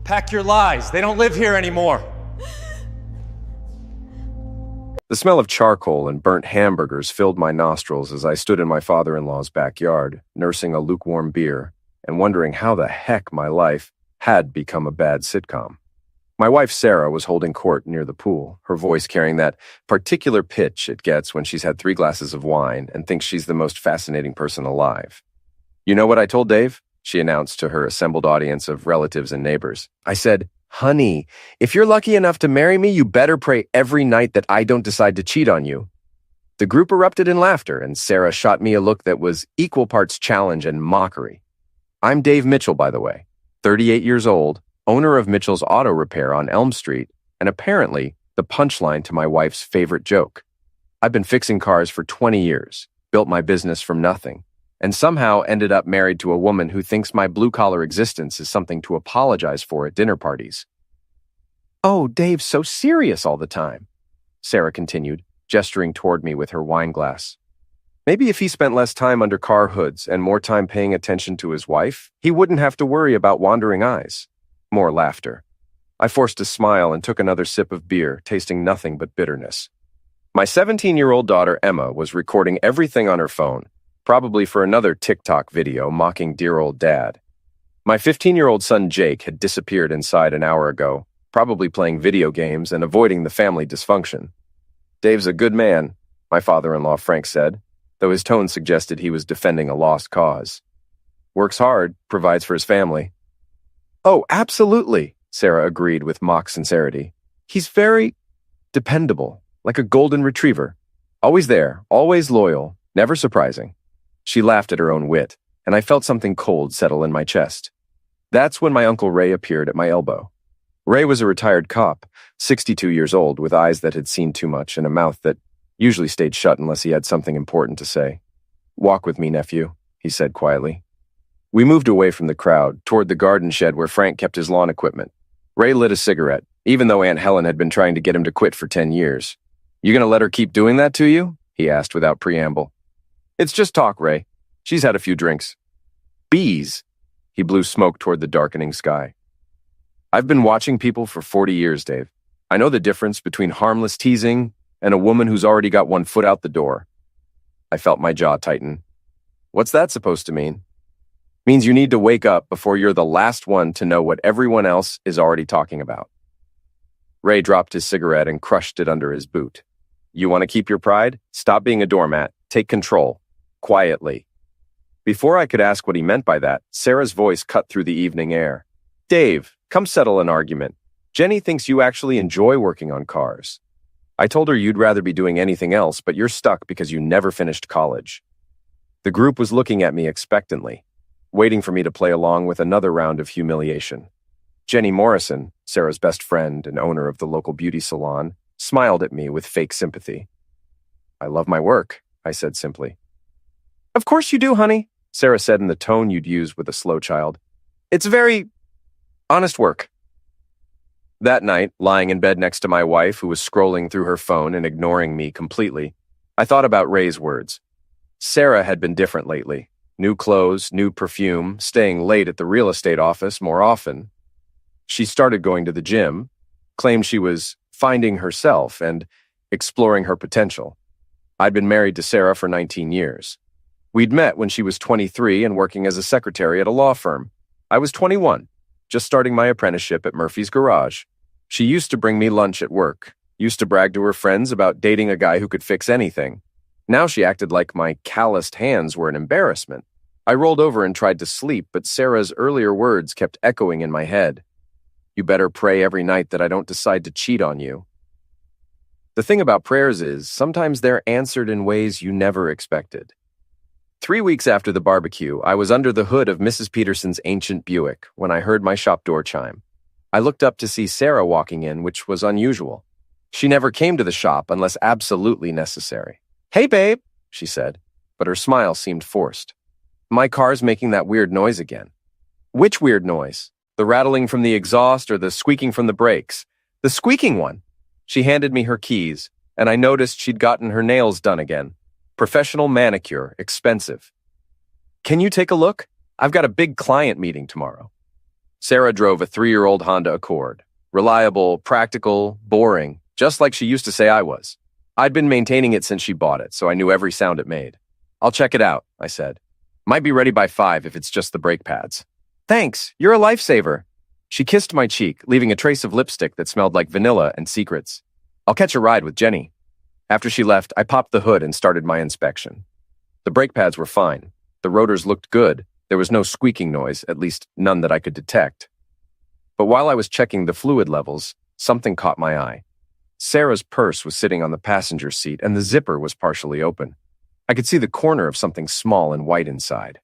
Pack your lies. They don't live here anymore. The smell of charcoal and burnt hamburgers filled my nostrils as I stood in my father-in-law's backyard, nursing a lukewarm beer and wondering how the heck my life had become a bad sitcom. My wife Sarah was holding court near the pool, her voice carrying that particular pitch it gets when she's had 3 glasses of wine and thinks she's the most fascinating person alive. "You know what I told Dave?" she announced to her assembled audience of relatives and neighbors. "I said, honey, if you're lucky enough to marry me, you better pray every night that I don't decide to cheat on you." The group erupted in laughter, and Sarah shot me a look that was equal parts challenge and mockery. I'm Dave Mitchell, by the way, 38 years old, owner of Mitchell's Auto Repair on Elm Street, and apparently the punchline to my wife's favorite joke. I've been fixing cars for 20 years, built my business from nothing, and somehow ended up married to a woman who thinks my blue-collar existence is something to apologize for at dinner parties. "Oh, Dave's so serious all the time," Sarah continued, gesturing toward me with her wine glass. "Maybe if he spent less time under car hoods and more time paying attention to his wife, he wouldn't have to worry about wandering eyes." More laughter. I forced a smile and took another sip of beer, tasting nothing but bitterness. My 17-year-old daughter, Emma, was recording everything on her phone, probably for another TikTok video mocking dear old dad. My 15-year-old son, Jake, had disappeared inside an hour ago, probably playing video games and avoiding the family dysfunction. "Dave's a good man," my father-in-law Frank said, though his tone suggested he was defending a lost cause. "Works hard, provides for his family." "Oh, absolutely," Sarah agreed with mock sincerity. "He's very dependable, like a golden retriever. Always there, always loyal, never surprising." She laughed at her own wit, and I felt something cold settle in my chest. That's when my Uncle Ray appeared at my elbow. Ray was a retired cop, 62 years old, with eyes that had seen too much and a mouth that usually stayed shut unless he had something important to say. "Walk with me, nephew," he said quietly. We moved away from the crowd, toward the garden shed where Frank kept his lawn equipment. Ray lit a cigarette, even though Aunt Helen had been trying to get him to quit for 10 years. "You gonna let her keep doing that to you?" he asked without preamble. "It's just talk, Ray. She's had a few drinks." "Bees." He blew smoke toward the darkening sky. "I've been watching people for 40 years, Dave. I know the difference between harmless teasing and a woman who's already got one foot out the door." I felt my jaw tighten. "What's that supposed to mean?" "Means you need to wake up before you're the last one to know what everyone else is already talking about." Ray dropped his cigarette and crushed it under his boot. "You want to keep your pride? Stop being a doormat. Take control. Quietly." Before I could ask what he meant by that, Sarah's voice cut through the evening air. "Dave, come settle an argument. Jenny thinks you actually enjoy working on cars. I told her you'd rather be doing anything else, but you're stuck because you never finished college." The group was looking at me expectantly, waiting for me to play along with another round of humiliation. Jenny Morrison, Sarah's best friend and owner of the local beauty salon, smiled at me with fake sympathy. "I love my work," I said simply. "Of course you do, honey," Sarah said in the tone you'd use with a slow child. "It's very honest work." That night, lying in bed next to my wife, who was scrolling through her phone and ignoring me completely, I thought about Ray's words. Sarah had been different lately. New clothes, new perfume, staying late at the real estate office more often. She started going to the gym, claimed she was finding herself and exploring her potential. I'd been married to Sarah for 19 years. We'd met when she was 23 and working as a secretary at a law firm. I was 21, just starting my apprenticeship at Murphy's Garage. She used to bring me lunch at work, used to brag to her friends about dating a guy who could fix anything. Now she acted like my calloused hands were an embarrassment. I rolled over and tried to sleep, but Sarah's earlier words kept echoing in my head. "You better pray every night that I don't decide to cheat on you." The thing about prayers is, sometimes they're answered in ways you never expected. 3 weeks after the barbecue, I was under the hood of Mrs. Peterson's ancient Buick when I heard my shop door chime. I looked up to see Sarah walking in, which was unusual. She never came to the shop unless absolutely necessary. "Hey, babe," she said, but her smile seemed forced. "My car's making that weird noise again." "Which weird noise? The rattling from the exhaust or the squeaking from the brakes?" "The squeaking one." She handed me her keys, and I noticed she'd gotten her nails done again. Professional manicure, expensive. "Can you take a look? I've got a big client meeting tomorrow." Sarah drove a 3-year-old Honda Accord. Reliable, practical, boring, just like she used to say I was. I'd been maintaining it since she bought it, so I knew every sound it made. "I'll check it out," I said. "Might be ready by 5 if it's just the brake pads." "Thanks, you're a lifesaver." She kissed my cheek, leaving a trace of lipstick that smelled like vanilla and secrets. "I'll catch a ride with Jenny." After she left, I popped the hood and started my inspection. The brake pads were fine. The rotors looked good. There was no squeaking noise, at least none that I could detect. But while I was checking the fluid levels, something caught my eye. Sarah's purse was sitting on the passenger seat, and the zipper was partially open. I could see the corner of something small and white inside.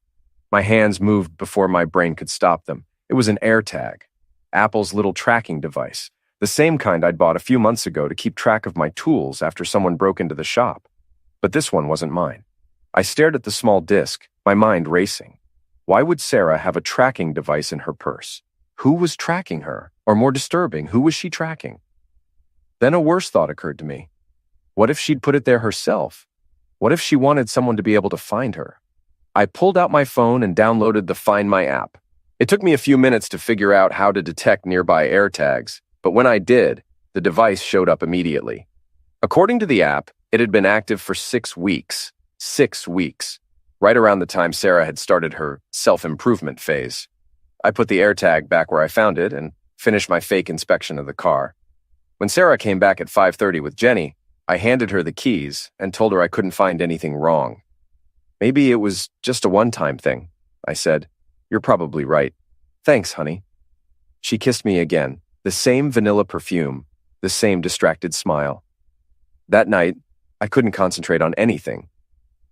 My hands moved before my brain could stop them. It was an AirTag, Apple's little tracking device, the same kind I'd bought a few months ago to keep track of my tools after someone broke into the shop. But this one wasn't mine. I stared at the small disc, my mind racing. Why would Sarah have a tracking device in her purse? Who was tracking her? Or more disturbing, who was she tracking? Then a worse thought occurred to me. What if she'd put it there herself? What if she wanted someone to be able to find her? I pulled out my phone and downloaded the Find My app. It took me a few minutes to figure out how to detect nearby AirTags, but when I did, the device showed up immediately. According to the app, it had been active for 6 weeks. 6 weeks. Right around the time Sarah had started her self-improvement phase. I put the AirTag back where I found it and finished my fake inspection of the car. When Sarah came back at 5:30 with Jenny, I handed her the keys and told her I couldn't find anything wrong. "Maybe it was just a one-time thing," I said. "You're probably right. Thanks, honey." She kissed me again, the same vanilla perfume, the same distracted smile. That night, I couldn't concentrate on anything.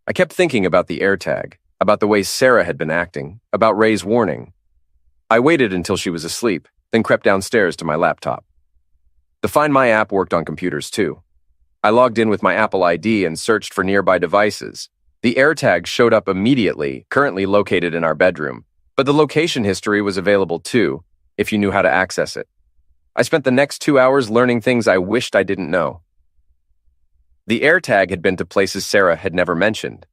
I kept thinking about the AirTag, about the way Sarah had been acting, about Ray's warning. I waited until she was asleep, then crept downstairs to my laptop. The Find My app worked on computers too. I logged in with my Apple ID and searched for nearby devices. The AirTag showed up immediately, currently located in our bedroom, but the location history was available too, if you knew how to access it. I spent the next 2 hours learning things I wished I didn't know. The AirTag had been to places Sarah had never mentioned,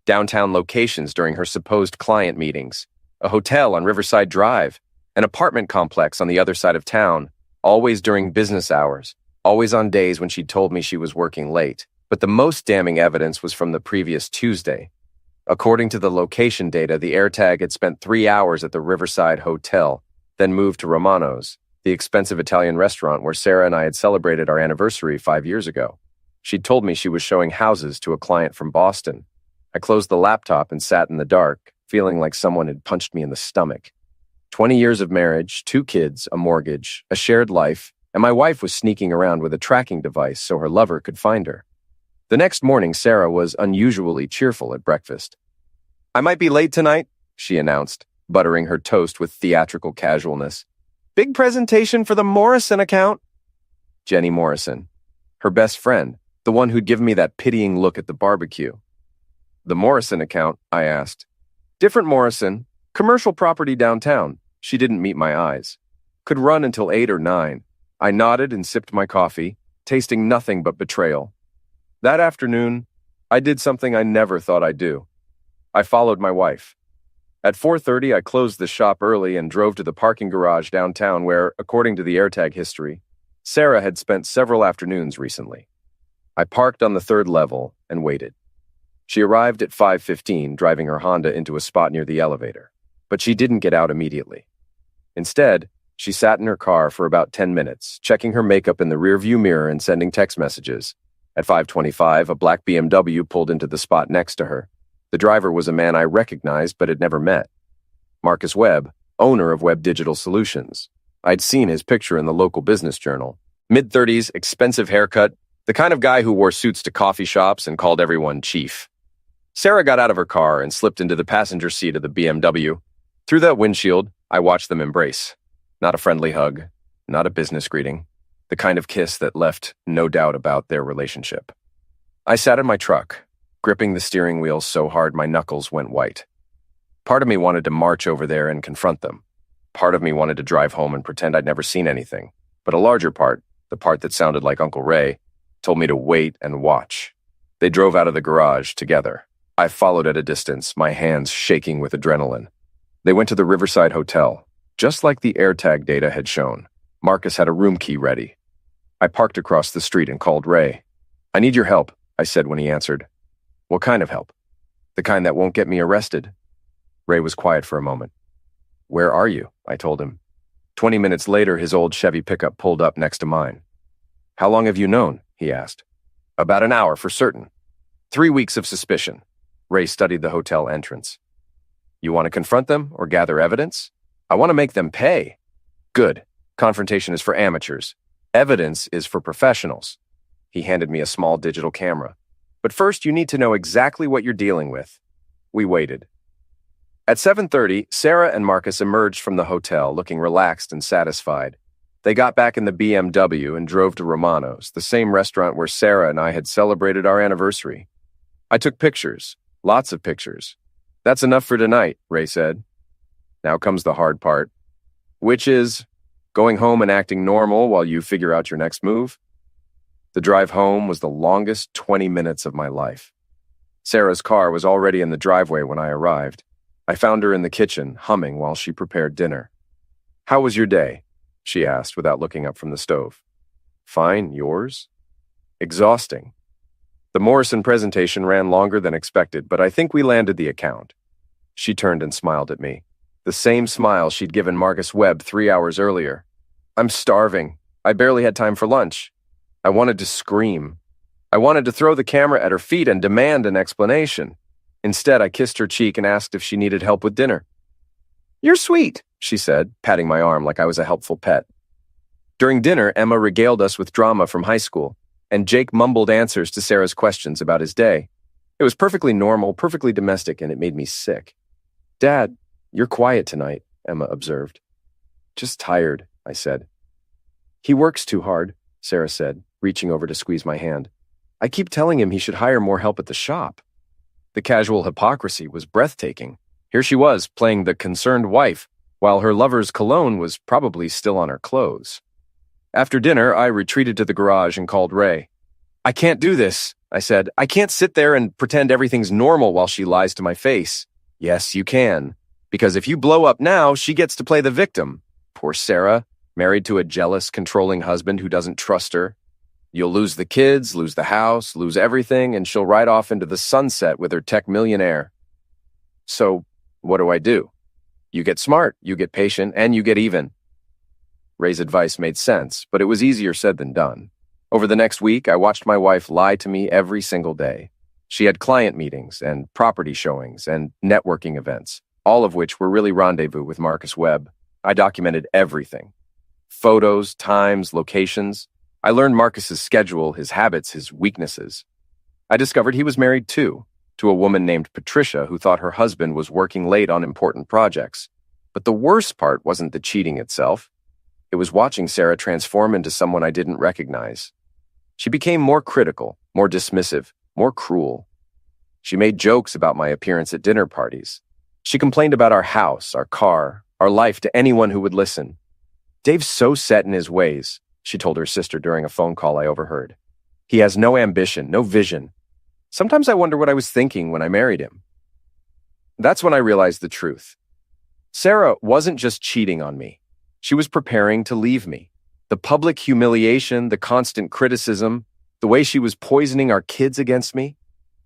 downtown locations during her supposed client meetings, a hotel on Riverside Drive, an apartment complex on the other side of town, always during business hours, always on days when she'd told me she was working late. But the most damning evidence was from the previous Tuesday. According to the location data, the AirTag had spent 3 hours at the Riverside Hotel, then moved to Romano's, the expensive Italian restaurant where Sarah and I had celebrated our anniversary 5 years ago. She'd told me she was showing houses to a client from Boston. I closed the laptop and sat in the dark, feeling like someone had punched me in the stomach. 20 years of marriage, 2 kids, a mortgage, a shared life, and my wife was sneaking around with a tracking device so her lover could find her. The next morning, Sarah was unusually cheerful at breakfast. "I might be late tonight," she announced, buttering her toast with theatrical casualness. "Big presentation for the Morrison account." Jenny Morrison. Her best friend, the one who'd given me that pitying look at the barbecue. "The Morrison account?" I asked. "Different Morrison. Commercial property downtown." She didn't meet my eyes. "Could run until 8 or 9. I nodded and sipped my coffee, tasting nothing but betrayal. That afternoon, I did something I never thought I'd do. I followed my wife. At 4:30, I closed the shop early and drove to the parking garage downtown where, according to the AirTag history, Sarah had spent several afternoons recently. I parked on the 3rd level and waited. She arrived at 5:15, driving her Honda into a spot near the elevator, but she didn't get out immediately. Instead, she sat in her car for about 10 minutes, checking her makeup in the rearview mirror and sending text messages. At 5:25, a black BMW pulled into the spot next to her. The driver was a man I recognized but had never met. Marcus Webb, owner of Webb Digital Solutions. I'd seen his picture in the local business journal. Mid-30s, expensive haircut, the kind of guy who wore suits to coffee shops and called everyone chief. Sarah got out of her car and slipped into the passenger seat of the BMW. Through that windshield, I watched them embrace. Not a friendly hug, not a business greeting, the kind of kiss that left no doubt about their relationship. I sat in my truck, gripping the steering wheel so hard my knuckles went white. Part of me wanted to march over there and confront them. Part of me wanted to drive home and pretend I'd never seen anything. But a larger part, the part that sounded like Uncle Ray, told me to wait and watch. They drove out of the garage together. I followed at a distance, my hands shaking with adrenaline. They went to the Riverside Hotel. Just like the AirTag data had shown, Marcus had a room key ready. I parked across the street and called Ray. "I need your help," I said when he answered. "What kind of help?" "The kind that won't get me arrested." Ray was quiet for a moment. "Where are you?" I told him. 20 minutes later, his old Chevy pickup pulled up next to mine. "How long have you known?" he asked. "About an hour for certain. 3 weeks of suspicion." Ray studied the hotel entrance. "You want to confront them or gather evidence?" "I want to make them pay." "Good. Confrontation is for amateurs. Evidence is for professionals." He handed me a small digital camera. "But first, you need to know exactly what you're dealing with." We waited. At 7:30, Sarah and Marcus emerged from the hotel looking relaxed and satisfied. They got back in the BMW and drove to Romano's, the same restaurant where Sarah and I had celebrated our anniversary. I took pictures, lots of pictures. "That's enough for tonight," Ray said. "Now comes the hard part, which is going home and acting normal while you figure out your next move." The drive home was the longest 20 minutes of my life. Sarah's car was already in the driveway when I arrived. I found her in the kitchen, humming while she prepared dinner. "How was your day?" she asked without looking up from the stove. "Fine, yours?" "Exhausting." The Morrison presentation ran longer than expected, but I think we landed the account. She turned and smiled at me. The same smile she'd given Marcus Webb 3 hours earlier. "I'm starving. I barely had time for lunch." I wanted to scream. I wanted to throw the camera at her feet and demand an explanation. Instead, I kissed her cheek and asked if she needed help with dinner. "You're sweet," she said, patting my arm like I was a helpful pet. During dinner, Emma regaled us with drama from high school, and Jake mumbled answers to Sarah's questions about his day. It was perfectly normal, perfectly domestic, and it made me sick. "Dad, you're quiet tonight," Emma observed. "Just tired," I said. "He works too hard," Sarah said, reaching over to squeeze my hand. "I keep telling him he should hire more help at the shop." The casual hypocrisy was breathtaking. Here she was, playing the concerned wife, while her lover's cologne was probably still on her clothes. After dinner, I retreated to the garage and called Ray. "I can't do this," I said. "I can't sit there and pretend everything's normal while she lies to my face." "Yes, you can. Because if you blow up now, she gets to play the victim. Poor Sarah, married to a jealous, controlling husband who doesn't trust her. You'll lose the kids, lose the house, lose everything, and she'll ride off into the sunset with her tech millionaire. So, what do? You get smart, you get patient, and you get even." Ray's advice made sense, but it was easier said than done. Over the next week, I watched my wife lie to me every single day. She had client meetings and property showings and networking events, all of which were really rendezvous with Marcus Webb. I documented everything. Photos, times, locations. I learned Marcus's schedule, his habits, his weaknesses. I discovered he was married too, to a woman named Patricia who thought her husband was working late on important projects. But the worst part wasn't the cheating itself. It was watching Sarah transform into someone I didn't recognize. She became more critical, more dismissive, more cruel. She made jokes about my appearance at dinner parties. She complained about our house, our car, our life to anyone who would listen. "Dave's so set in his ways," she told her sister during a phone call I overheard. "He has no ambition, no vision. Sometimes I wonder what I was thinking when I married him." That's when I realized the truth. Sarah wasn't just cheating on me. She was preparing to leave me. The public humiliation, the constant criticism, the way she was poisoning our kids against me,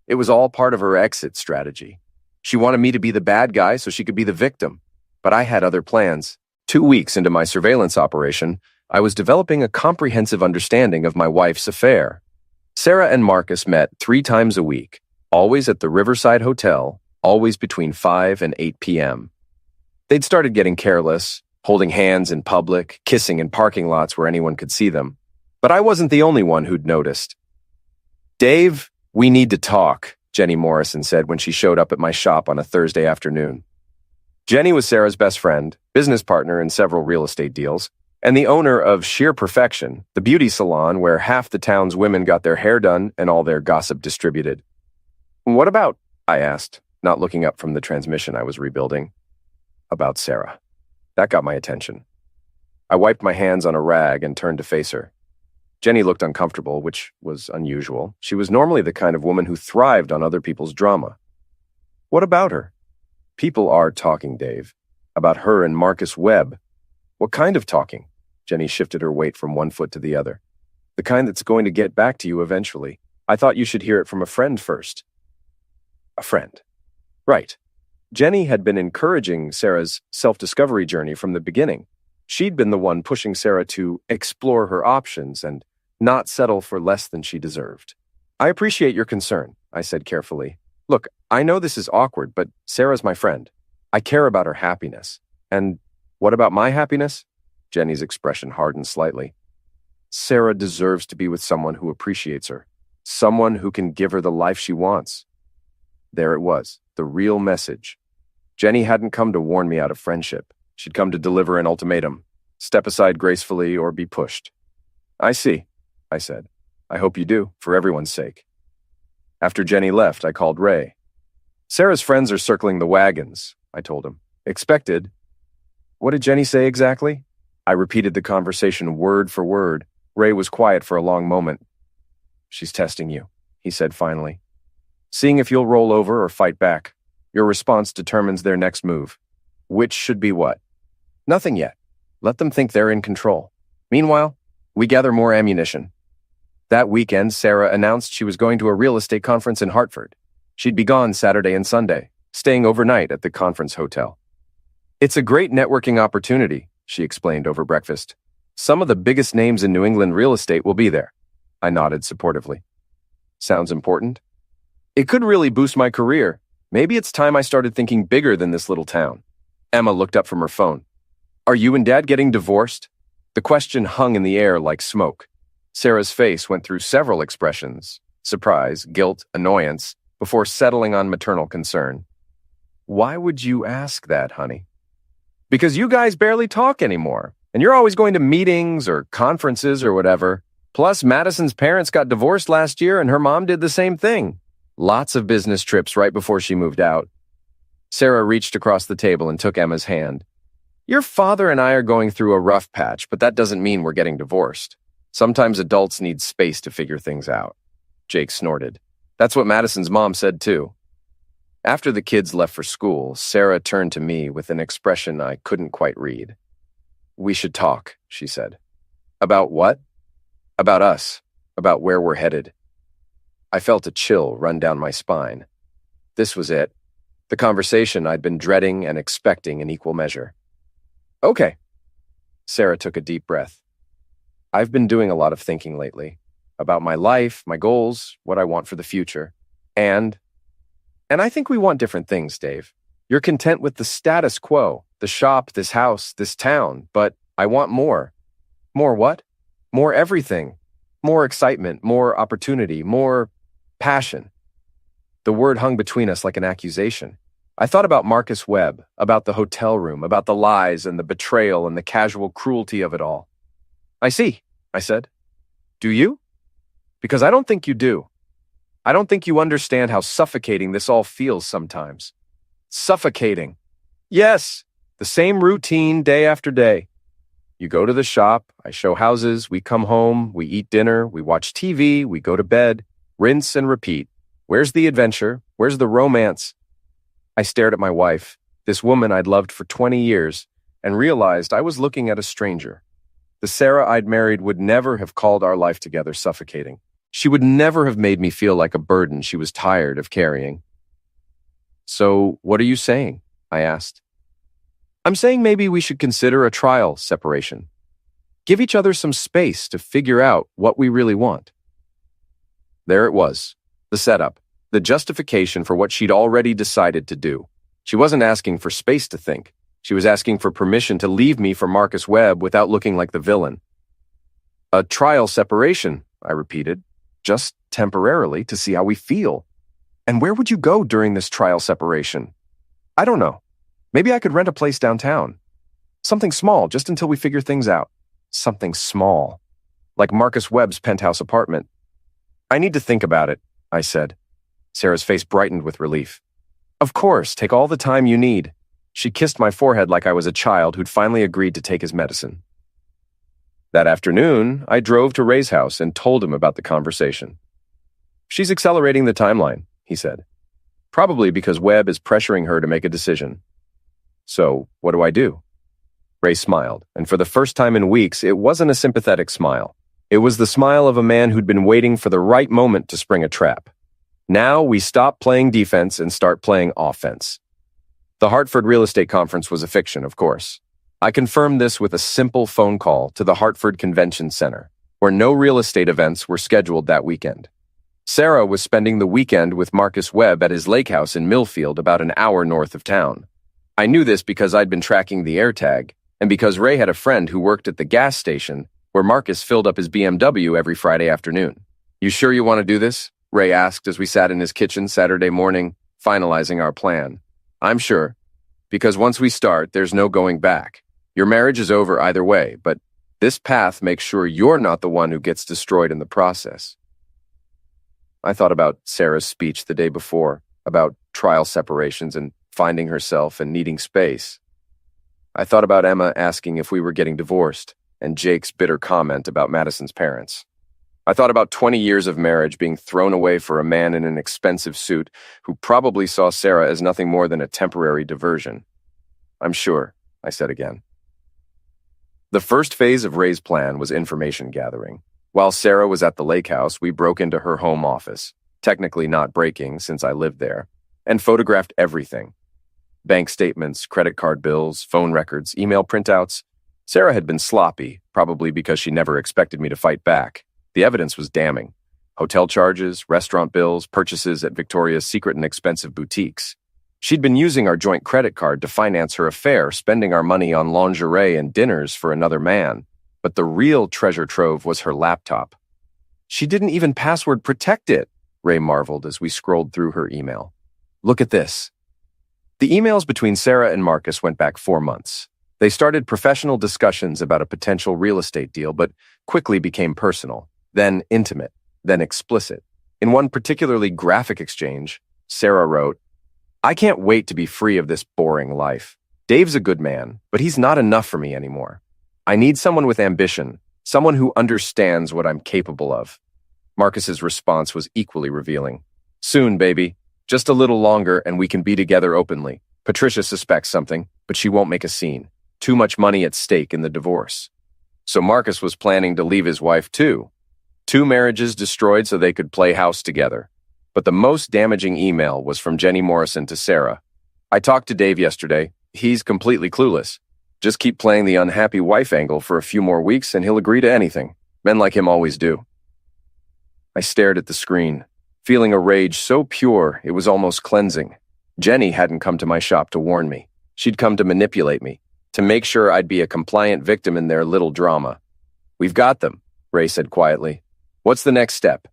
it was all part of her exit strategy. She wanted me to be the bad guy so she could be the victim. But I had other plans. 2 weeks into my surveillance operation, I was developing a comprehensive understanding of my wife's affair. Sarah and Marcus met 3 times a week, always at the Riverside Hotel, always between 5 and 8 p.m. They'd started getting careless, holding hands in public, kissing in parking lots where anyone could see them. But I wasn't the only one who'd noticed. "Dave, we need to talk," Jenny Morrison said when she showed up at my shop on a Thursday afternoon. Jenny was Sarah's best friend, business partner in several real estate deals, and the owner of Sheer Perfection, the beauty salon where half the town's women got their hair done and all their gossip distributed. "What about?" I asked, not looking up from the transmission I was rebuilding. "About Sarah." That got my attention. I wiped my hands on a rag and turned to face her. Jenny looked uncomfortable, which was unusual. She was normally the kind of woman who thrived on other people's drama. "What about her?" "People are talking, Dave. About her and Marcus Webb. What kind of talking? Jenny shifted her weight from one foot to the other. The kind that's going to get back to you eventually. I thought you should hear it from a friend first. A friend. Right. Jenny had been encouraging Sarah's self-discovery journey from the beginning. She'd been the one pushing Sarah to explore her options and not settle for less than she deserved. I appreciate your concern, I said carefully. Look, I know this is awkward, but Sarah's my friend. I care about her happiness. And what about my happiness? Jenny's expression hardened slightly. Sarah deserves to be with someone who appreciates her, someone who can give her the life she wants. There it was, the real message. Jenny hadn't come to warn me out of friendship. She'd come to deliver an ultimatum. Step aside gracefully or be pushed. I see, I said. I hope you do, for everyone's sake. After Jenny left, I called Ray. Sarah's friends are circling the wagons, I told him. Expected. What did Jenny say exactly? I repeated the conversation word for word. Ray was quiet for a long moment. She's testing you, he said finally. Seeing if you'll roll over or fight back. Your response determines their next move. Which should be what? Nothing yet. Let them think they're in control. Meanwhile, we gather more ammunition. That weekend, Sarah announced she was going to a real estate conference in Hartford. She'd be gone Saturday and Sunday, staying overnight at the conference hotel. It's a great networking opportunity, she explained over breakfast. Some of the biggest names in New England real estate will be there. I nodded supportively. Sounds important? It could really boost my career. Maybe it's time I started thinking bigger than this little town. Emma looked up from her phone. Are you and Dad getting divorced? The question hung in the air like smoke. Sarah's face went through several expressions, surprise, guilt, annoyance, before settling on maternal concern. Why would you ask that, honey? Because you guys barely talk anymore, and you're always going to meetings or conferences or whatever. Plus, Madison's parents got divorced last year and her mom did the same thing. Lots of business trips right before she moved out. Sarah reached across the table and took Emma's hand. Your father and I are going through a rough patch, but that doesn't mean we're getting divorced. Sometimes adults need space to figure things out. Jake snorted. That's what Madison's mom said too. After the kids left for school, Sarah turned to me with an expression I couldn't quite read. We should talk, she said. About what? About us. About where we're headed. I felt a chill run down my spine. This was it. The conversation I'd been dreading and expecting in equal measure. Okay. Sarah took a deep breath. I've been doing a lot of thinking lately. About my life, my goals, what I want for the future. And I think we want different things, Dave. You're content with the status quo, the shop, this house, this town, but I want more. More what? More everything. More excitement, more opportunity, more passion. The word hung between us like an accusation. I thought about Marcus Webb, about the hotel room, about the lies and the betrayal and the casual cruelty of it all. I see, I said. Do you? Because I don't think you do. I don't think you understand how suffocating this all feels sometimes. Suffocating. Yes, the same routine day after day. You go to the shop, I show houses, we come home, we eat dinner, we watch TV, we go to bed, rinse and repeat. Where's the adventure? Where's the romance? I stared at my wife, this woman I'd loved for 20 years, and realized I was looking at a stranger. The Sarah I'd married would never have called our life together suffocating. She would never have made me feel like a burden she was tired of carrying. So, what are you saying? I asked. I'm saying maybe we should consider a trial separation. Give each other some space to figure out what we really want. There it was, the setup, the justification for what she'd already decided to do. She wasn't asking for space to think. She was asking for permission to leave me for Marcus Webb without looking like the villain. A trial separation, I repeated, just temporarily to see how we feel. And where would you go during this trial separation? I don't know. Maybe I could rent a place downtown. Something small, just until we figure things out. Something small. Like Marcus Webb's penthouse apartment. I need to think about it, I said. Sarah's face brightened with relief. Of course, take all the time you need. She kissed my forehead like I was a child who'd finally agreed to take his medicine. That afternoon, I drove to Ray's house and told him about the conversation. She's accelerating the timeline, he said. Probably because Webb is pressuring her to make a decision. So, what do I do? Ray smiled, and for the first time in weeks, it wasn't a sympathetic smile. It was the smile of a man who'd been waiting for the right moment to spring a trap. Now we stop playing defense and start playing offense. The Hartford Real Estate Conference was a fiction, of course. I confirmed this with a simple phone call to the Hartford Convention Center, where no real estate events were scheduled that weekend. Sarah was spending the weekend with Marcus Webb at his lake house in Millfield, about an hour north of town. I knew this because I'd been tracking the AirTag, and because Ray had a friend who worked at the gas station where Marcus filled up his BMW every Friday afternoon. "You sure you want to do this?" Ray asked as we sat in his kitchen Saturday morning, finalizing our plan. "I'm sure, because once we start, there's no going back. Your marriage is over either way, but this path makes sure you're not the one who gets destroyed in the process." I thought about Sarah's speech the day before, about trial separations and finding herself and needing space. I thought about Emma asking if we were getting divorced, and Jake's bitter comment about Madison's parents. I thought about 20 years of marriage being thrown away for a man in an expensive suit who probably saw Sarah as nothing more than a temporary diversion. "I'm sure," I said again. The first phase of Ray's plan was information gathering. While Sarah was at the lake house, we broke into her home office, technically not breaking since I lived there, and photographed everything. Bank statements, credit card bills, phone records, email printouts. Sarah had been sloppy, probably because she never expected me to fight back. The evidence was damning. Hotel charges, restaurant bills, purchases at Victoria's Secret and expensive boutiques. She'd been using our joint credit card to finance her affair, spending our money on lingerie and dinners for another man. But the real treasure trove was her laptop. "She didn't even password protect it," Ray marveled as we scrolled through her email. "Look at this." The emails between Sarah and Marcus went back 4 months. They started professional discussions about a potential real estate deal, but quickly became personal, then intimate, then explicit. In one particularly graphic exchange, Sarah wrote, "I can't wait to be free of this boring life. Dave's a good man, but he's not enough for me anymore. I need someone with ambition, someone who understands what I'm capable of." Marcus's response was equally revealing. "Soon, baby. Just a little longer and we can be together openly. Patricia suspects something, but she won't make a scene. Too much money at stake in the divorce." So Marcus was planning to leave his wife too. 2 marriages destroyed so they could play house together. But the most damaging email was from Jenny Morrison to Sarah. "I talked to Dave yesterday. He's completely clueless. Just keep playing the unhappy wife angle for a few more weeks and he'll agree to anything. Men like him always do." I stared at the screen, feeling a rage so pure it was almost cleansing. Jenny hadn't come to my shop to warn me. She'd come to manipulate me, to make sure I'd be a compliant victim in their little drama. "We've got them," Ray said quietly. "What's the next step?"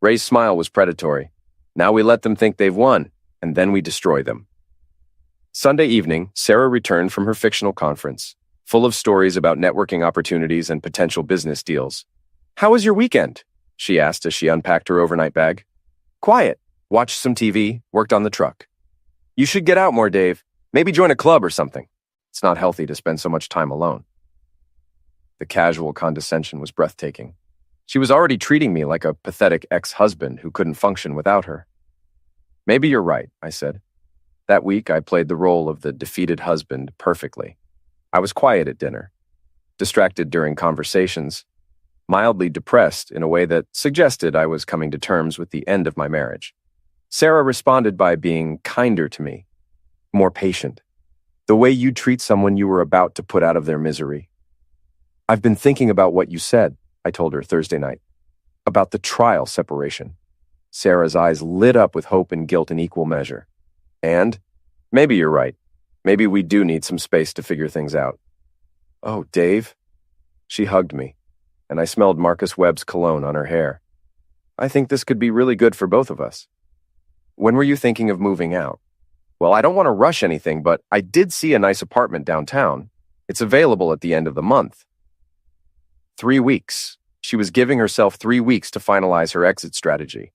Ray's smile was predatory. "Now we let them think they've won, and then we destroy them." Sunday evening, Sarah returned from her fictional conference, full of stories about networking opportunities and potential business deals. "How was your weekend?" she asked as she unpacked her overnight bag. "Quiet. Watched some TV, worked on the truck." "You should get out more, Dave. Maybe join a club or something. It's not healthy to spend so much time alone." The casual condescension was breathtaking. She was already treating me like a pathetic ex-husband who couldn't function without her. "Maybe you're right," I said. That week, I played the role of the defeated husband perfectly. I was quiet at dinner, distracted during conversations, mildly depressed in a way that suggested I was coming to terms with the end of my marriage. Sarah responded by being kinder to me, more patient, the way you treat someone you were about to put out of their misery. "I've been thinking about what you said," I told her Thursday night, "about the trial separation." Sarah's eyes lit up with hope and guilt in equal measure. "And? Maybe you're right. Maybe we do need some space to figure things out." "Oh, Dave." She hugged me, and I smelled Marcus Webb's cologne on her hair. "I think this could be really good for both of us." "When were you thinking of moving out?" "Well, I don't want to rush anything, but I did see a nice apartment downtown. It's available at the end of the month." 3 weeks. She was giving herself 3 weeks to finalize her exit strategy.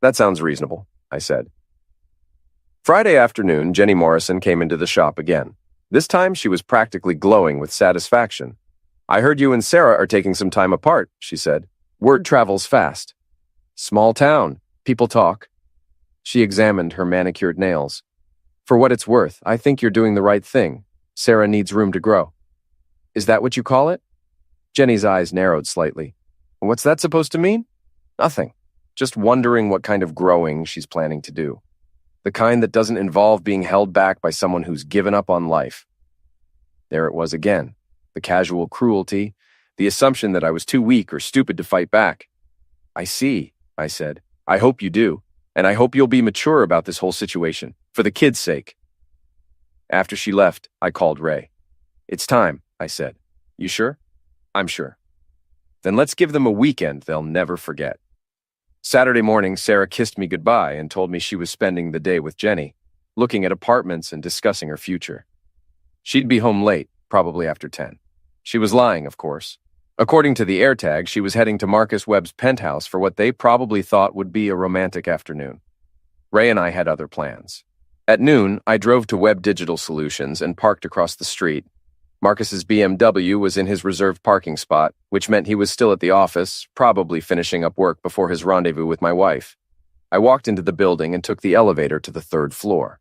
"That sounds reasonable," I said. Friday afternoon, Jenny Morrison came into the shop again. This time, she was practically glowing with satisfaction. "I heard you and Sarah are taking some time apart," she said. "Word travels fast." "Small town. People talk." She examined her manicured nails. For what it's worth, I think you're doing the right thing. Sarah needs room to grow. Is that what you call it? Jenny's eyes narrowed slightly. What's that supposed to mean? Nothing. Just wondering what kind of growing she's planning to do. The kind that doesn't involve being held back by someone who's given up on life. There it was again. The casual cruelty, the assumption that I was too weak or stupid to fight back. I see, I said. I hope you do. And I hope you'll be mature about this whole situation, for the kids' sake. After she left, I called Ray. It's time, I said. You sure? I'm sure. Then let's give them a weekend they'll never forget. Saturday morning, Sarah kissed me goodbye and told me she was spending the day with Jenny, looking at apartments and discussing her future. She'd be home late, probably after 10. She was lying, of course. According to the AirTag, she was heading to Marcus Webb's penthouse for what they probably thought would be a romantic afternoon. Ray and I had other plans. At noon, I drove to Webb Digital Solutions and parked across the street. Marcus's BMW was in his reserved parking spot, which meant he was still at the office, probably finishing up work before his rendezvous with my wife. I walked into the building and took the elevator to the 3rd floor.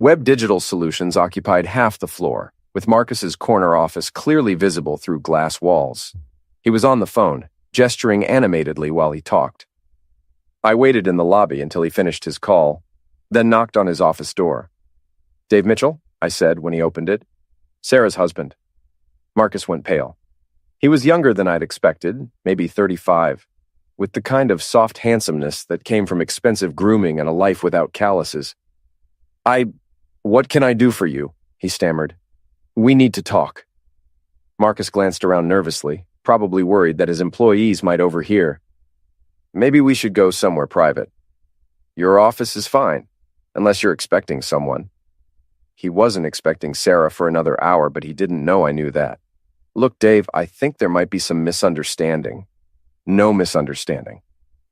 Webb Digital Solutions occupied half the floor, with Marcus's corner office clearly visible through glass walls. He was on the phone, gesturing animatedly while he talked. I waited in the lobby until he finished his call, then knocked on his office door. Dave Mitchell, I said when he opened it. Sarah's husband. Marcus went pale. He was younger than I'd expected, maybe 35, with the kind of soft handsomeness that came from expensive grooming and a life without calluses. What can I do for you? He stammered. We need to talk. Marcus glanced around nervously, probably worried that his employees might overhear. Maybe we should go somewhere private. Your office is fine, unless you're expecting someone. He wasn't expecting Sarah for another hour, but he didn't know I knew that. Look, Dave, I think there might be some misunderstanding. No misunderstanding.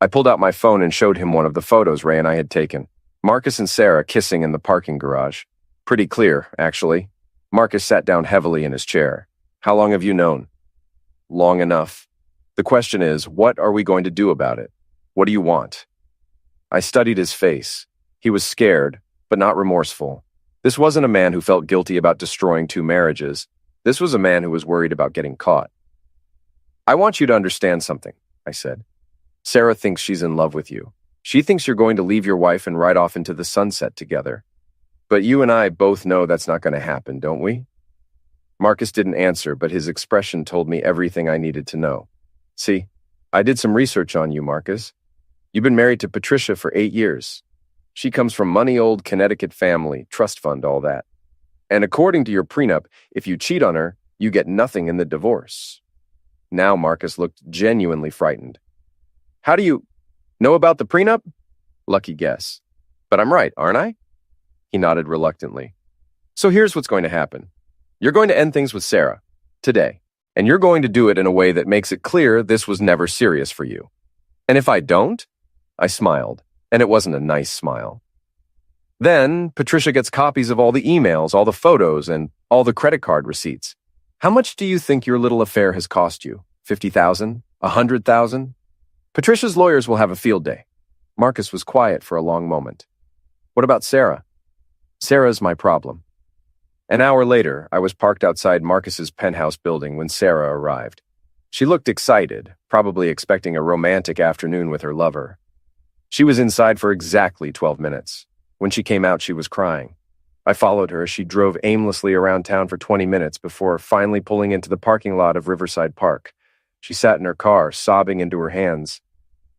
I pulled out my phone and showed him one of the photos Ray and I had taken. Marcus and Sarah kissing in the parking garage. Pretty clear, actually. Marcus sat down heavily in his chair. How long have you known? Long enough. The question is, what are we going to do about it? What do you want? I studied his face. He was scared, but not remorseful. This wasn't a man who felt guilty about destroying 2 marriages. This was a man who was worried about getting caught. I want you to understand something, I said. Sarah thinks she's in love with you. She thinks you're going to leave your wife and ride off into the sunset together. But you and I both know that's not going to happen, don't we? Marcus didn't answer, but his expression told me everything I needed to know. See, I did some research on you, Marcus. You've been married to Patricia for 8 years. She comes from money old Connecticut family, trust fund, all that. And according to your prenup, if you cheat on her, you get nothing in the divorce. Now Marcus looked genuinely frightened. How do you know about the prenup? Lucky guess. But I'm right, aren't I? He nodded reluctantly. So here's what's going to happen. You're going to end things with Sarah, today. And you're going to do it in a way that makes it clear this was never serious for you. And if I don't? I smiled. And it wasn't a nice smile. Then, Patricia gets copies of all the emails, all the photos, and all the credit card receipts. How much do you think your little affair has cost you? 50,000? 100,000? Patricia's lawyers will have a field day. Marcus was quiet for a long moment. What about Sarah? Sarah's my problem. An hour later, I was parked outside Marcus's penthouse building when Sarah arrived. She looked excited, probably expecting a romantic afternoon with her lover. She was inside for exactly 12 minutes. When she came out, she was crying. I followed her as she drove aimlessly around town for 20 minutes before finally pulling into the parking lot of Riverside Park. She sat in her car, sobbing into her hands,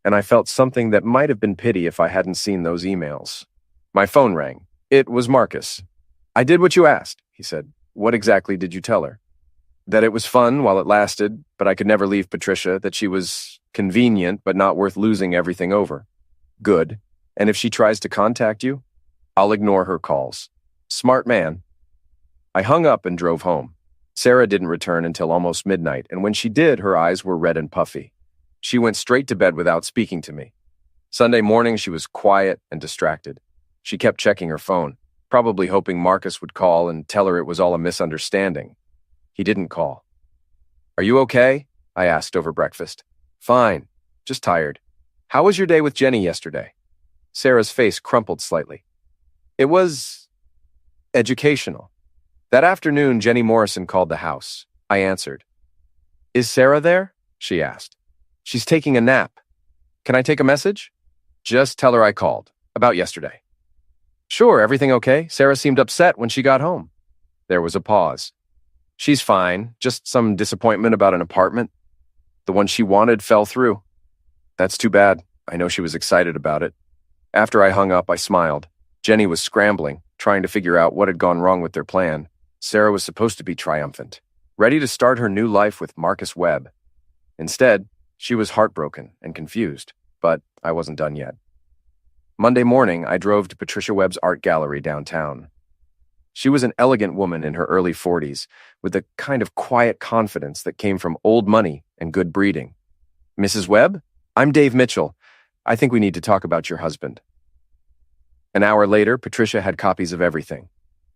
and I felt something that might have been pity if I hadn't seen those emails. My phone rang. It was Marcus. I did what you asked, he said. What exactly did you tell her? That it was fun while it lasted, but I could never leave Patricia, that she was convenient but not worth losing everything over. Good. And if she tries to contact you, I'll ignore her calls. Smart man. I hung up and drove home. Sarah didn't return until almost midnight, and when she did, her eyes were red and puffy. She went straight to bed without speaking to me. Sunday morning, she was quiet and distracted. She kept checking her phone, probably hoping Marcus would call and tell her it was all a misunderstanding. He didn't call. Are you okay? I asked over breakfast. Fine, just tired. How was your day with Jenny yesterday? Sarah's face crumpled slightly. It was educational. That afternoon, Jenny Morrison called the house. I answered. "Is Sarah there?" she asked. "She's taking a nap. Can I take a message?" "Just tell her I called. About yesterday." "Sure, everything okay?" Sarah seemed upset when she got home. There was a pause. "She's fine, just some disappointment about an apartment. The one she wanted fell through." "That's too bad. I know she was excited about it." After I hung up, I smiled. Jenny was scrambling, trying to figure out what had gone wrong with their plan. Sarah was supposed to be triumphant, ready to start her new life with Marcus Webb. Instead, she was heartbroken and confused, but I wasn't done yet. Monday morning, I drove to Patricia Webb's art gallery downtown. She was an elegant woman in her early 40s, with the kind of quiet confidence that came from old money and good breeding. "Mrs. Webb? I'm Dave Mitchell. I think we need to talk about your husband." An hour later, Patricia had copies of everything.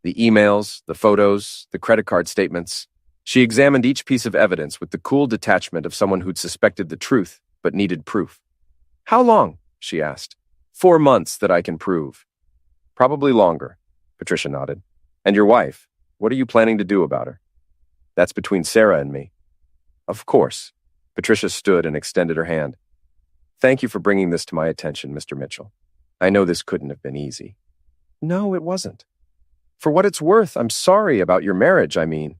The emails, the photos, the credit card statements. She examined each piece of evidence with the cool detachment of someone who'd suspected the truth, but needed proof. "How long?" she asked. 4 months that I can prove." "Probably longer," Patricia nodded. "And your wife, what are you planning to do about her?" "That's between Sarah and me." "Of course." Patricia stood and extended her hand. "Thank you for bringing this to my attention, Mr. Mitchell. I know this couldn't have been easy." "No, it wasn't. For what it's worth, I'm sorry about your marriage, I mean."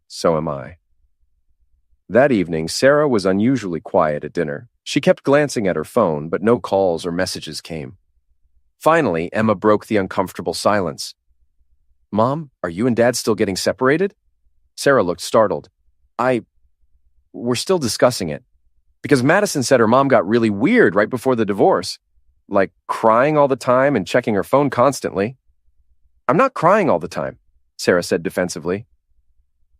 "So am I." That evening, Sarah was unusually quiet at dinner. She kept glancing at her phone, but no calls or messages came. Finally, Emma broke the uncomfortable silence. "Mom, are you and Dad still getting separated?" Sarah looked startled. We're still discussing it. Because Madison said her mom got really weird right before the divorce. Like crying all the time and checking her phone constantly." "I'm not crying all the time," Sarah said defensively.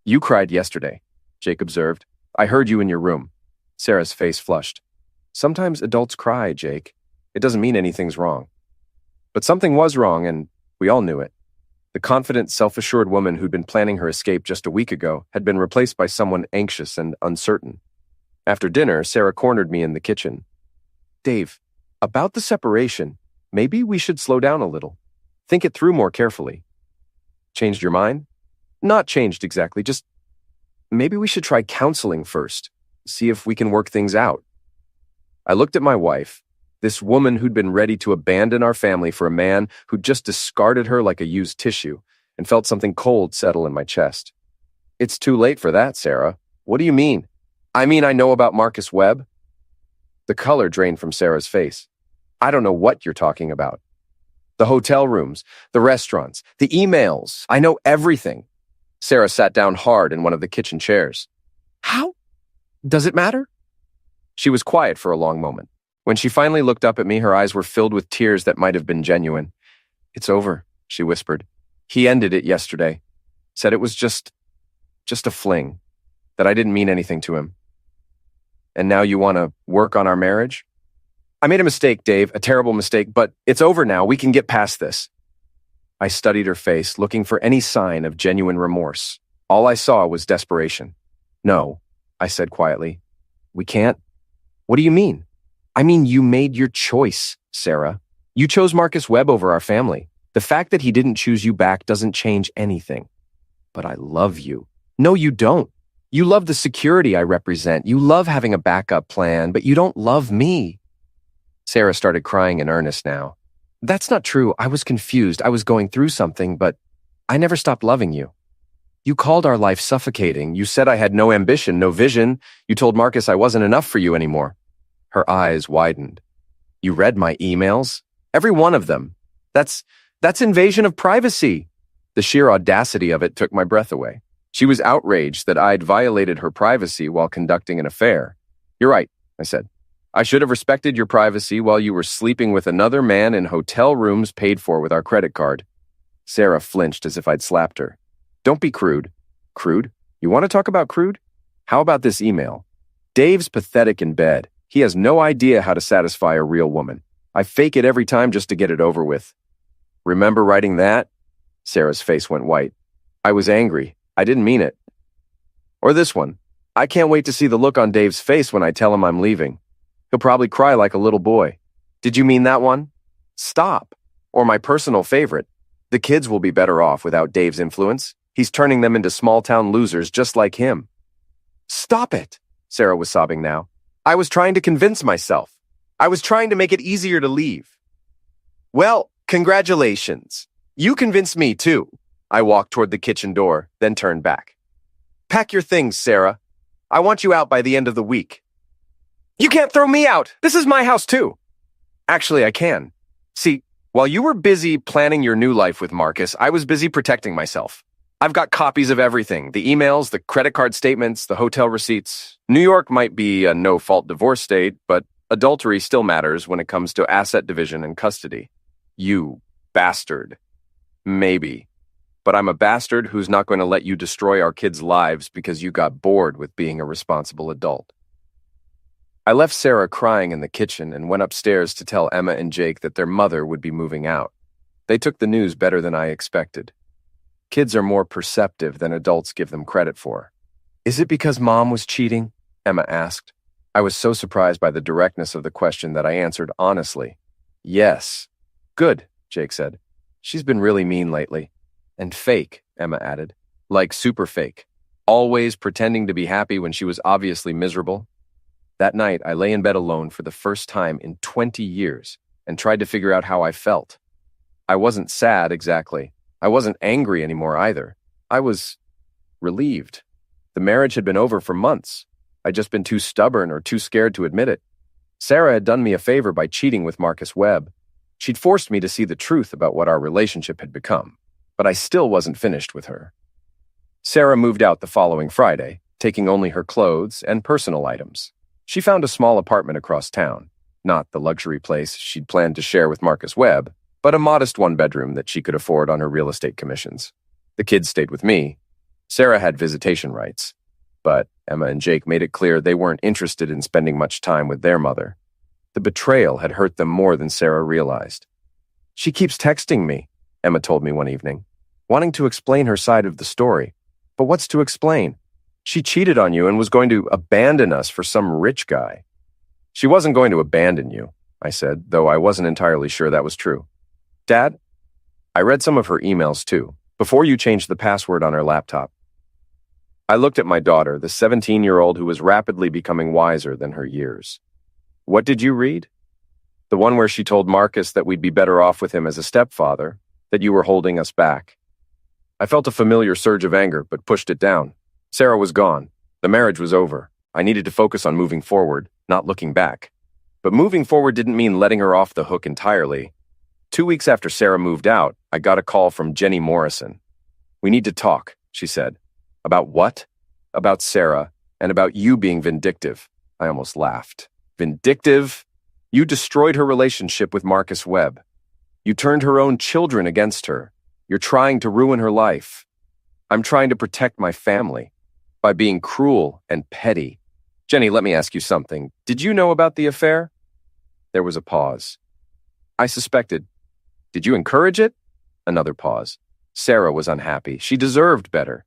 "You cried yesterday," Jake observed. "I heard you in your room." Sarah's face flushed. "Sometimes adults cry, Jake. It doesn't mean anything's wrong." But something was wrong, and we all knew it. The confident, self-assured woman who'd been planning her escape just a week ago had been replaced by someone anxious and uncertain. After dinner, Sarah cornered me in the kitchen. "Dave, about the separation, maybe we should slow down a little. Think it through more carefully." "Changed your mind?" "Not changed exactly, just maybe we should try counseling first, see if we can work things out." I looked at my wife, this woman who'd been ready to abandon our family for a man who'd just discarded her like a used tissue, and felt something cold settle in my chest. "It's too late for that, Sarah." "What do you mean?" "I mean, I know about Marcus Webb." The color drained from Sarah's face. "I don't know what you're talking about." "The hotel rooms, the restaurants, the emails. I know everything." Sarah sat down hard in one of the kitchen chairs. "How? Does it matter?" She was quiet for a long moment. When she finally looked up at me, her eyes were filled with tears that might have been genuine. "It's over," she whispered. "He ended it yesterday. Said it was just a fling, that I didn't mean anything to him." "And now you want to work on our marriage?" "I made a mistake, Dave, a terrible mistake, but it's over now. We can get past this." I studied her face, looking for any sign of genuine remorse. All I saw was desperation. "No," I said quietly. "We can't." "What do you mean?" "I mean, you made your choice, Sarah. You chose Marcus Webb over our family. The fact that he didn't choose you back doesn't change anything." "But I love you." "No, you don't. You love the security I represent. You love having a backup plan, but you don't love me." Sarah started crying in earnest now. "That's not true. I was confused. I was going through something, but I never stopped loving you. You called our life suffocating. You said I had no ambition, no vision. You told Marcus I wasn't enough for you anymore." Her eyes widened. "You read my emails? Every one of them. That's invasion of privacy." The sheer audacity of it took my breath away. She was outraged that I'd violated her privacy while conducting an affair. "You're right," I said. "I should have respected your privacy while you were sleeping with another man in hotel rooms paid for with our credit card." Sarah flinched as if I'd slapped her. "Don't be crude." "Crude? You want to talk about crude? How about this email? Dave's pathetic in bed. He has no idea how to satisfy a real woman. I fake it every time just to get it over with." "Remember writing that?" Sarah's face went white. "I was angry. I didn't mean it." "Or this one. I can't wait to see the look on Dave's face when I tell him I'm leaving. He'll probably cry like a little boy." "Did you mean that one?" "Stop." Or my personal favorite, the kids will be better off without Dave's influence. He's turning them into small-town losers just like him. Stop it, Sarah was sobbing now. I was trying to convince myself. I was trying to make it easier to leave. Well, congratulations. You convinced me too. I walked toward the kitchen door, then turned back. Pack your things, Sarah. I want you out by the end of the week. You can't throw me out. This is my house too. Actually, I can. See, while you were busy planning your new life with Marcus, I was busy protecting myself. I've got copies of everything, the emails, the credit card statements, the hotel receipts. New York might be a no-fault divorce state, but adultery still matters when it comes to asset division and custody. You bastard. Maybe. But I'm a bastard who's not going to let you destroy our kids' lives because you got bored with being a responsible adult. I left Sarah crying in the kitchen and went upstairs to tell Emma and Jake that their mother would be moving out. They took the news better than I expected. Kids are more perceptive than adults give them credit for. Is it because Mom was cheating? Emma asked. I was so surprised by the directness of the question that I answered honestly. Yes. Good, Jake said. She's been really mean lately. And fake, Emma added. Like super fake. Always pretending to be happy when she was obviously miserable. That night, I lay in bed alone for the first time in 20 years and tried to figure out how I felt. I wasn't sad exactly. I wasn't angry anymore either. I was relieved. The marriage had been over for months. I'd just been too stubborn or too scared to admit it. Sarah had done me a favor by cheating with Marcus Webb. She'd forced me to see the truth about what our relationship had become, but I still wasn't finished with her. Sarah moved out the following Friday, taking only her clothes and personal items. She found a small apartment across town, not the luxury place she'd planned to share with Marcus Webb, but a modest one-bedroom that she could afford on her real estate commissions. The kids stayed with me. Sarah had visitation rights, but Emma and Jake made it clear they weren't interested in spending much time with their mother. The betrayal had hurt them more than Sarah realized. She keeps texting me, Emma told me one evening, wanting to explain her side of the story. But what's to explain? She cheated on you and was going to abandon us for some rich guy. She wasn't going to abandon you, I said, though I wasn't entirely sure that was true. Dad? I read some of her emails too, before you changed the password on her laptop. I looked at my daughter, the 17-year-old who was rapidly becoming wiser than her years. What did you read? The one where she told Marcus that we'd be better off with him as a stepfather, that you were holding us back. I felt a familiar surge of anger, but pushed it down. Sarah was gone. The marriage was over. I needed to focus on moving forward, not looking back. But moving forward didn't mean letting her off the hook entirely. 2 weeks after Sarah moved out, I got a call from Jenny Morrison. We need to talk, she said. About what? About Sarah, and about you being vindictive. I almost laughed. Vindictive? You destroyed her relationship with Marcus Webb. You turned her own children against her. You're trying to ruin her life. I'm trying to protect my family by being cruel and petty. Jenny, let me ask you something. Did you know about the affair? There was a pause. I suspected. Did you encourage it? Another pause. Sarah was unhappy. She deserved better.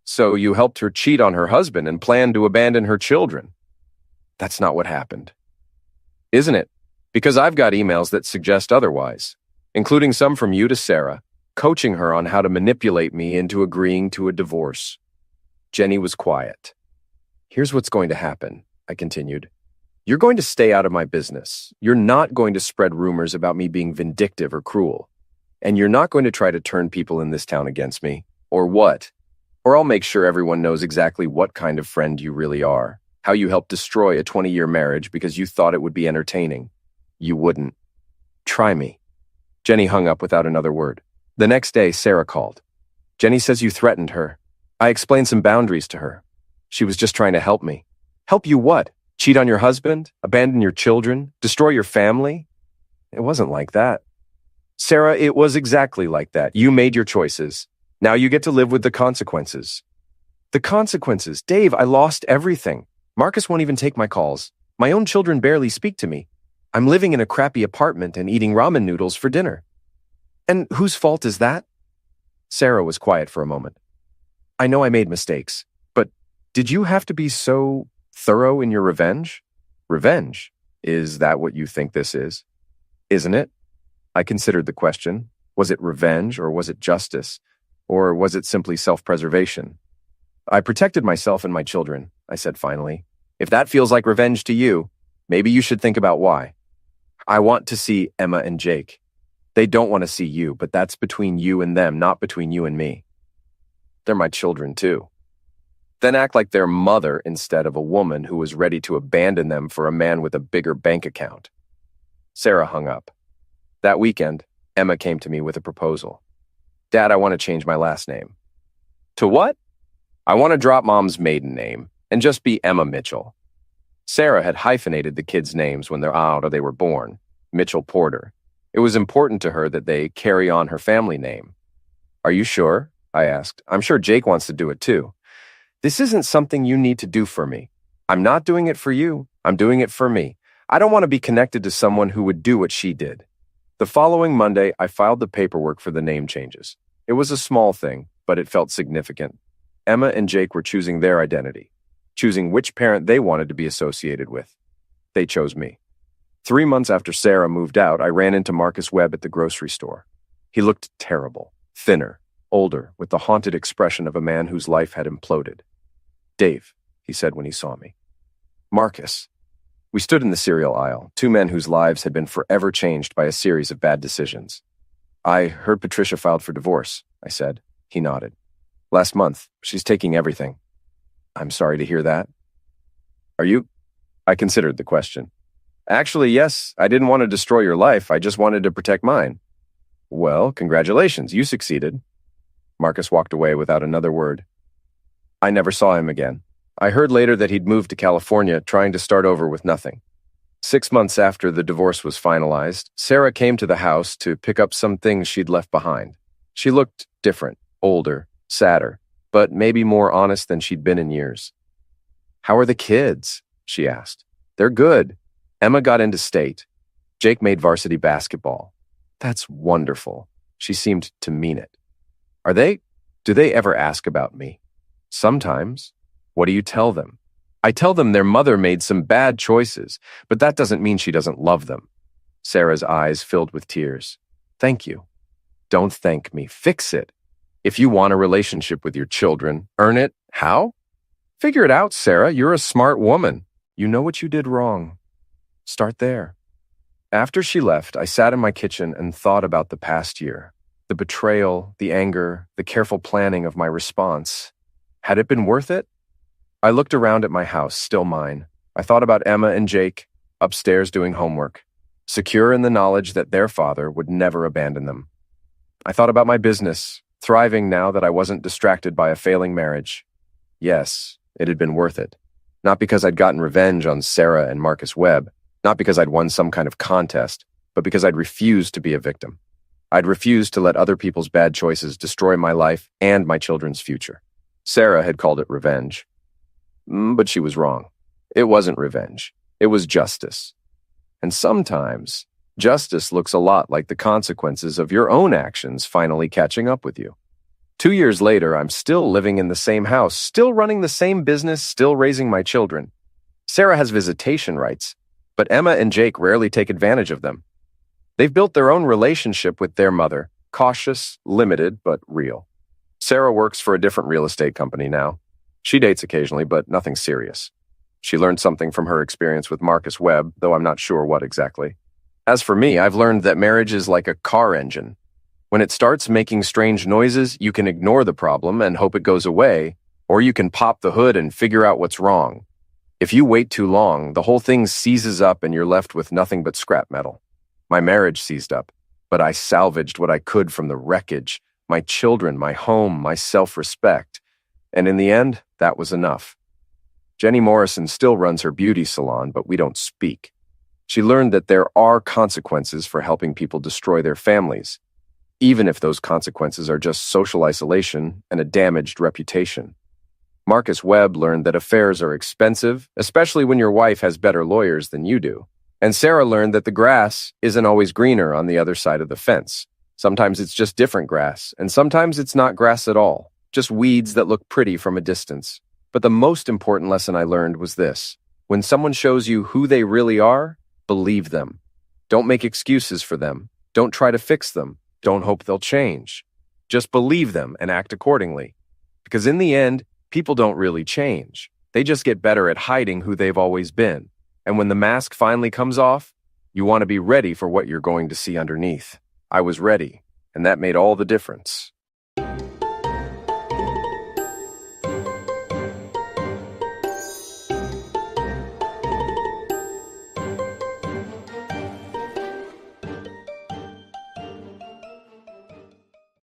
So you helped her cheat on her husband and planned to abandon her children. That's not what happened. Isn't it? Because I've got emails that suggest otherwise, including some from you to Sarah, coaching her on how to manipulate me into agreeing to a divorce. Jenny was quiet. Here's what's going to happen, I continued. You're going to stay out of my business. You're not going to spread rumors about me being vindictive or cruel. And you're not going to try to turn people in this town against me. Or what? Or I'll make sure everyone knows exactly what kind of friend you really are. How you helped destroy a 20-year marriage because you thought it would be entertaining. You wouldn't. Try me. Jenny hung up without another word. The next day, Sarah called. Jenny says you threatened her. I explained some boundaries to her. She was just trying to help me. Help you what? Cheat on your husband? Abandon your children? Destroy your family? It wasn't like that. Sarah, it was exactly like that. You made your choices. Now you get to live with the consequences. The consequences? Dave, I lost everything. Marcus won't even take my calls. My own children barely speak to me. I'm living in a crappy apartment and eating ramen noodles for dinner. And whose fault is that? Sarah was quiet for a moment. I know I made mistakes, but did you have to be so thorough in your revenge? Revenge? Is that what you think this is? Isn't it? I considered the question. Was it revenge or was it justice? Or was it simply self-preservation? I protected myself and my children, I said finally. If that feels like revenge to you, maybe you should think about why. I want to see Emma and Jake. They don't want to see you, but that's between you and them, not between you and me. They're my children, too. Then act like their mother instead of a woman who was ready to abandon them for a man with a bigger bank account. Sarah hung up. That weekend, Emma came to me with a proposal. Dad, I want to change my last name. To what? I want to drop Mom's maiden name and just be Emma Mitchell. Sarah had hyphenated the kids' names when they were born, Mitchell Porter. It was important to her that they carry on her family name. Are you sure? I asked. I'm sure Jake wants to do it too. This isn't something you need to do for me. I'm not doing it for you. I'm doing it for me. I don't want to be connected to someone who would do what she did. The following Monday, I filed the paperwork for the name changes. It was a small thing, but it felt significant. Emma and Jake were choosing their identity, choosing which parent they wanted to be associated with. They chose me. 3 months after Sarah moved out, I ran into Marcus Webb at the grocery store. He looked terrible, thinner, older, with the haunted expression of a man whose life had imploded. Dave, he said when he saw me. Marcus. We stood in the cereal aisle, two men whose lives had been forever changed by a series of bad decisions. I heard Patricia filed for divorce, I said. He nodded. Last month, she's taking everything. I'm sorry to hear that. Are you? I considered the question. Actually, yes, I didn't want to destroy your life. I just wanted to protect mine. Well, congratulations, you succeeded. Marcus walked away without another word. I never saw him again. I heard later that he'd moved to California, trying to start over with nothing. 6 months after the divorce was finalized, Sarah came to the house to pick up some things she'd left behind. She looked different, older, sadder, but maybe more honest than she'd been in years. How are the kids? She asked. They're good. Emma got into state. Jake made varsity basketball. That's wonderful. She seemed to mean it. Do they ever ask about me? Sometimes. What do you tell them? I tell them their mother made some bad choices, but that doesn't mean she doesn't love them. Sarah's eyes filled with tears. Thank you. Don't thank me. Fix it. If you want a relationship with your children, earn it. How? Figure it out, Sarah. You're a smart woman. You know what you did wrong. Start there. After she left, I sat in my kitchen and thought about the past year. The betrayal, the anger, the careful planning of my response. Had it been worth it? I looked around at my house, still mine. I thought about Emma and Jake, upstairs doing homework, secure in the knowledge that their father would never abandon them. I thought about my business, thriving now that I wasn't distracted by a failing marriage. Yes, it had been worth it. Not because I'd gotten revenge on Sarah and Marcus Webb, not because I'd won some kind of contest, but because I'd refused to be a victim. I'd refused to let other people's bad choices destroy my life and my children's future. Sarah had called it revenge. But she was wrong. It wasn't revenge. It was justice. And sometimes, justice looks a lot like the consequences of your own actions finally catching up with you. 2 years later, I'm still living in the same house, still running the same business, still raising my children. Sarah has visitation rights, but Emma and Jake rarely take advantage of them. They've built their own relationship with their mother, cautious, limited, but real. Sarah works for a different real estate company now. She dates occasionally, but nothing serious. She learned something from her experience with Marcus Webb, though I'm not sure what exactly. As for me, I've learned that marriage is like a car engine. When it starts making strange noises, you can ignore the problem and hope it goes away, or you can pop the hood and figure out what's wrong. If you wait too long, the whole thing seizes up and you're left with nothing but scrap metal. My marriage seized up, but I salvaged what I could from the wreckage, my children, my home, my self-respect. And in the end, that was enough. Jenny Morrison still runs her beauty salon, but we don't speak. She learned that there are consequences for helping people destroy their families, even if those consequences are just social isolation and a damaged reputation. Marcus Webb learned that affairs are expensive, especially when your wife has better lawyers than you do. And Sarah learned that the grass isn't always greener on the other side of the fence. Sometimes it's just different grass, and sometimes it's not grass at all, just weeds that look pretty from a distance. But the most important lesson I learned was this. When someone shows you who they really are, believe them. Don't make excuses for them. Don't try to fix them. Don't hope they'll change. Just believe them and act accordingly. Because in the end, people don't really change. They just get better at hiding who they've always been. And when the mask finally comes off, you want to be ready for what you're going to see underneath. I was ready, and that made all the difference.